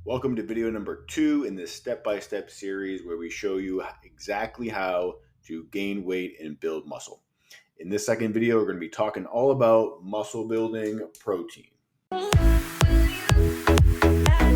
Welcome to video number 2 in this step-by-step series where we show you exactly how to gain weight and build muscle. In this second video, we're going to be talking all about muscle building protein.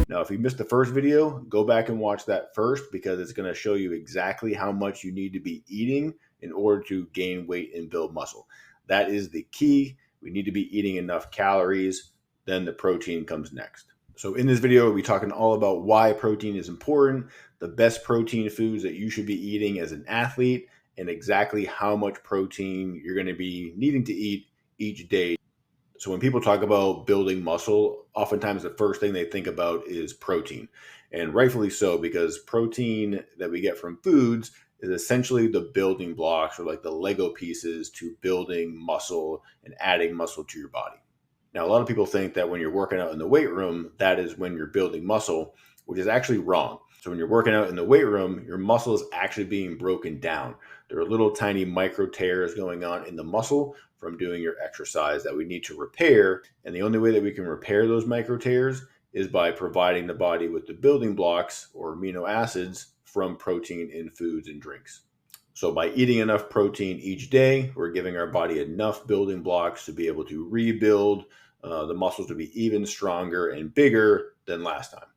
Now, if you missed the first video, go back and watch that first because it's going to show you exactly how much you need to be eating in order to gain weight and build muscle. That is the key. We need to be eating enough calories, then the protein comes next. So in this video, we'll be talking all about why protein is important, the best protein foods that you should be eating as an athlete, and exactly how much protein you're going to be needing to eat each day. So when people talk about building muscle, oftentimes the first thing they think about is protein. And rightfully so, because protein that we get from foods is essentially the building blocks or like the Lego pieces to building muscle and adding muscle to your body. Now, a lot of people think that when you're working out in the weight room, that is when you're building muscle, which is actually wrong. So when you're working out in the weight room, your muscle is actually being broken down. There are little tiny micro tears going on in the muscle from doing your exercise that we need to repair. And the only way that we can repair those micro tears is by providing the body with the building blocks or amino acids from protein in foods and drinks. So by eating enough protein each day, we're giving our body enough building blocks to be able to rebuild the muscles to be even stronger and bigger than last time.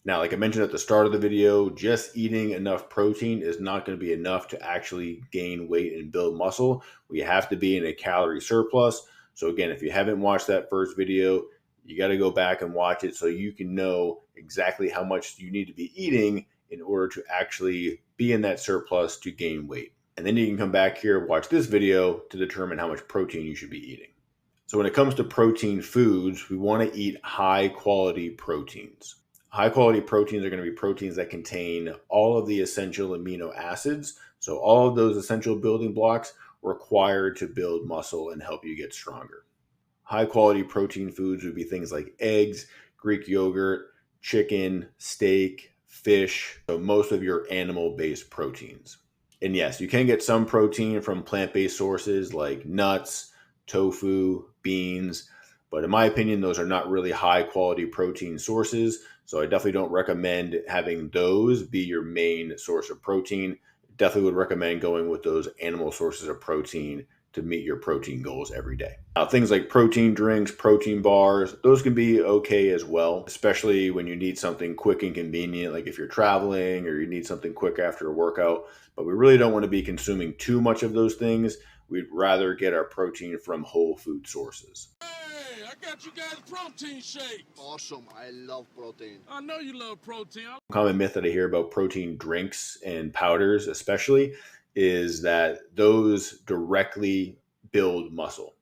Now, like I mentioned at the start of the video, just eating enough protein is not going to be enough to actually gain weight and build muscle. We have to be in a calorie surplus. So again, if you haven't watched that first video, you got to go back and watch it so you can know exactly how much you need to be eating in order to actually be in that surplus to gain weight. And then you can come back here, watch this video to determine how much protein you should be eating. So when it comes to protein foods, we want to eat high quality proteins. High quality proteins are going to be proteins that contain all of the essential amino acids. So all of those essential building blocks required to build muscle and help you get stronger. High quality protein foods would be things like eggs, Greek yogurt, chicken, steak, fish, so most of your animal-based proteins. And yes, you can get some protein from plant-based sources like nuts, tofu, beans, but in my opinion, those are not really high quality protein sources. So I definitely don't recommend having those be your main source of protein. Definitely would recommend going with those animal sources of protein to meet your protein goals every day. Now, things like protein drinks, protein bars, those can be okay as well, especially when you need something quick and convenient, like if you're traveling or you need something quick after a workout. But we really don't want to be consuming too much of those things. We'd rather get our protein from whole food sources. Hey, I got you guys protein shakes. Awesome. I love protein. I know you love protein. Common myth that I hear about protein drinks and powders, especially, is that those directly build muscle,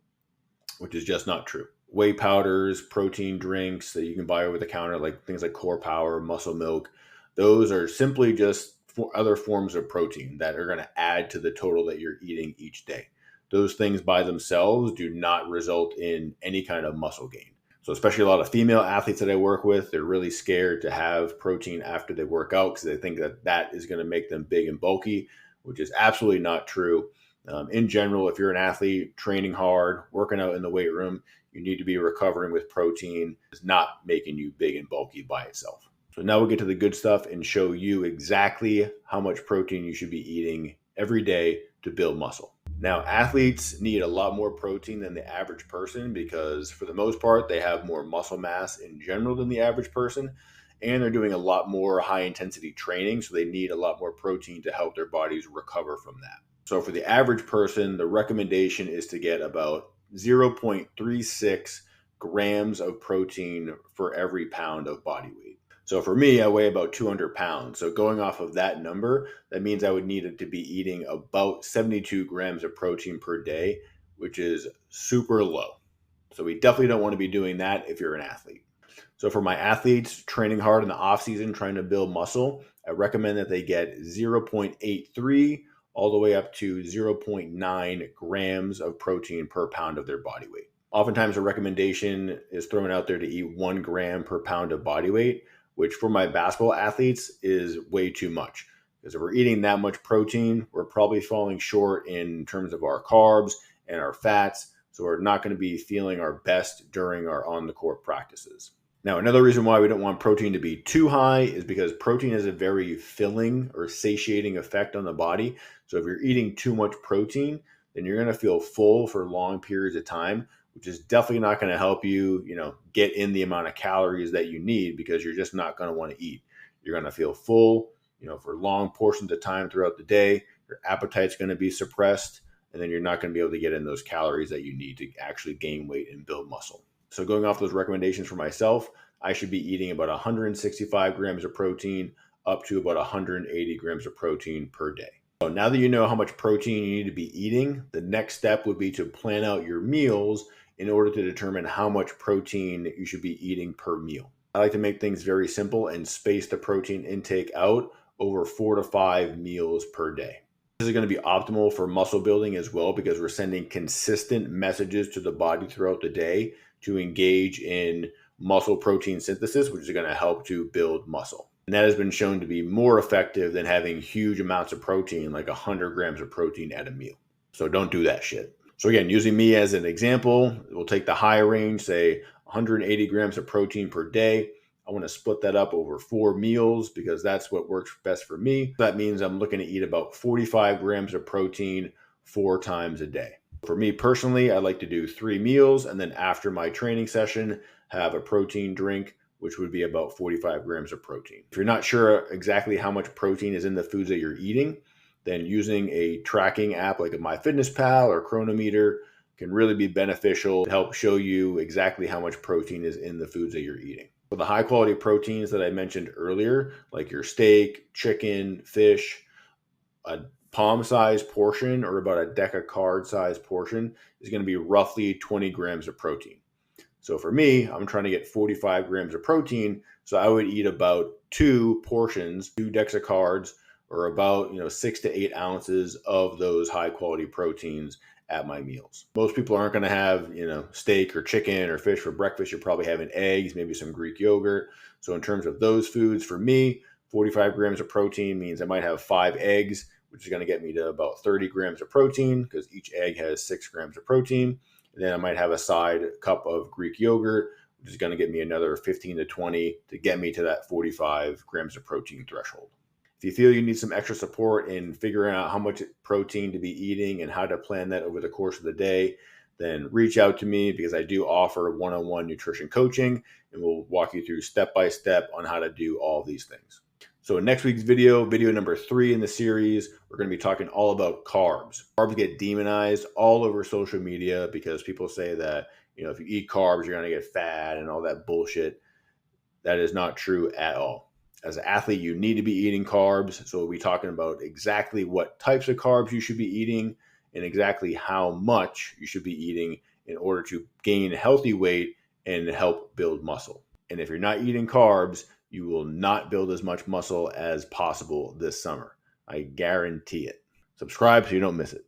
which is just not true. Whey powders, protein drinks that you can buy over the counter, like things like Core Power, Muscle Milk, those are simply just other forms of protein that are going to add to the total that you're eating each day. Those things by themselves do not result in any kind of muscle gain. So especially a lot of female athletes that I work with, they're really scared to have protein after they work out because they think that that is going to make them big and bulky, which is absolutely not true. In general, if you're an athlete training hard, working out in the weight room, you need to be recovering with protein. It's not making you big and bulky by itself. So now we'll get to the good stuff and show you exactly how much protein you should be eating every day to build muscle. Now, athletes need a lot more protein than the average person because for the most part, they have more muscle mass in general than the average person. And they're doing a lot more high intensity training. So they need a lot more protein to help their bodies recover from that. So for the average person, the recommendation is to get about 0.36 grams of protein for every pound of body weight. So for me, I weigh about 200 pounds. So going off of that number, that means I would need to be eating about 72 grams of protein per day, which is super low. So we definitely don't want to be doing that if you're an athlete. So for my athletes training hard in the off season, trying to build muscle, I recommend that they get 0.83 all the way up to 0.9 grams of protein per pound of their body weight. Oftentimes a recommendation is thrown out there to eat 1 gram per pound of body weight, which for my basketball athletes is way too much. Because if we're eating that much protein, we're probably falling short in terms of our carbs and our fats. So we're not going to be feeling our best during our on the court practices. Now, another reason why we don't want protein to be too high is because protein has a very filling or satiating effect on the body. So if you're eating too much protein, then you're going to feel full for long periods of time, which is definitely not going to help you, get in the amount of calories that you need, because you're just not going to want to eat. You're going to feel full, for long portions of time throughout the day. Your appetite's going to be suppressed, and then you're not going to be able to get in those calories that you need to actually gain weight and build muscle. So going off those recommendations for myself, I should be eating about 165 grams of protein up to about 180 grams of protein per day. So now that you know how much protein you need to be eating, the next step would be to plan out your meals in order to determine how much protein you should be eating per meal. I like to make things very simple and space the protein intake out over 4 to 5 meals per day. This is going to be optimal for muscle building as well, because we're sending consistent messages to the body throughout the day to engage in muscle protein synthesis, which is going to help to build muscle. And that has been shown to be more effective than having huge amounts of protein, like 100 grams of protein at a meal. So don't do that shit. So again, using me as an example, we'll take the higher range, say 180 grams of protein per day. I want to split that up over 4 meals because that's what works best for me. That means I'm looking to eat about 45 grams of protein 4 times a day. For me personally, I like to do 3 meals, and then after my training session, have a protein drink, which would be about 45 grams of protein. If you're not sure exactly how much protein is in the foods that you're eating, then using a tracking app like a MyFitnessPal or Chronometer can really be beneficial to help show you exactly how much protein is in the foods that you're eating. So the high quality proteins that I mentioned earlier, like your steak, chicken, fish, a palm-sized portion or about a deca-card-sized portion is going to be roughly 20 grams of protein. So for me, I'm trying to get 45 grams of protein, so I would eat about 2 portions, 2 decacards, or about 6 to 8 ounces of those high-quality proteins at my meals. Most people aren't going to have steak or chicken or fish for breakfast. You're probably having eggs, maybe some Greek yogurt. So in terms of those foods, for me, 45 grams of protein means I might have 5 eggs, which is going to get me to about 30 grams of protein, because each egg has 6 grams of protein. And then I might have a side cup of Greek yogurt, which is going to get me another 15 to 20 to get me to that 45 grams of protein threshold. If you feel you need some extra support in figuring out how much protein to be eating and how to plan that over the course of the day, then reach out to me, because I do offer one-on-one nutrition coaching, and we'll walk you through step-by-step on how to do all these things. So in next week's video number 3 in the series, we're going to be talking all about carbs. Carbs get demonized all over social media because people say that, if you eat carbs, you're going to get fat and all that bullshit. That is not true at all. As an athlete, you need to be eating carbs. So we'll be talking about exactly what types of carbs you should be eating and exactly how much you should be eating in order to gain healthy weight and help build muscle. And if you're not eating carbs, you will not build as much muscle as possible this summer. I guarantee it. Subscribe so you don't miss it.